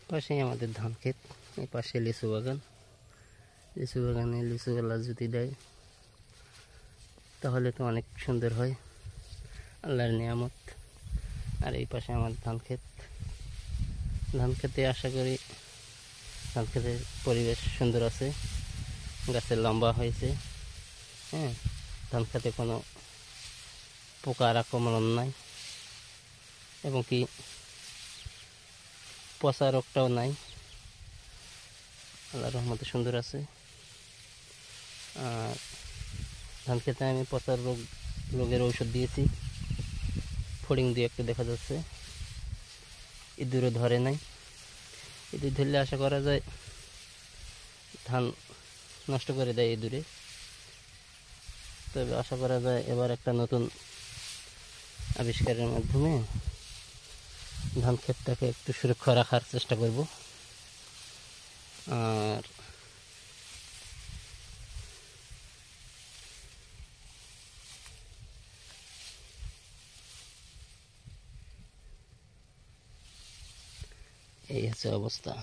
পাশেই আমাদের ধান ক্ষেত, এই পাশে লিচু বাগান। লিচু বাগানে লিচুওয়ালা যদি দেয় তাহলে তো অনেক সুন্দর হয়, আল্লাহর নিয়ামত। আর এই পাশে আমার ধান ক্ষেত। ধান খেতে আশা করি ধান ক্ষেতের পরিবেশ সুন্দর আছে, গাছের লম্বা হয়েছে। হ্যাঁ, ধান খেতে কোনো পোকার আক্রমণ নাই, এবং কি পচা রোগটাও নাই। আল্লাহর রহমতে সুন্দর আছে। আর ধান খেতে আমি পচার রোগের ঔষধ দিয়েছি। ফড়িং দিয়ে একটু দেখা যাচ্ছে, ইঁদুরও ধরে নাই। ইঁদুর ধরলে আশা করা যায় ধান নষ্ট করে দেয় ইঁদুরে। তবে আশা করা যায় এবার একটা নতুন আবিষ্কারের মাধ্যমে ধান ক্ষেতটাকে একটু সুরক্ষা রাখার চেষ্টা করব। আর এই হচ্ছে অবস্থা।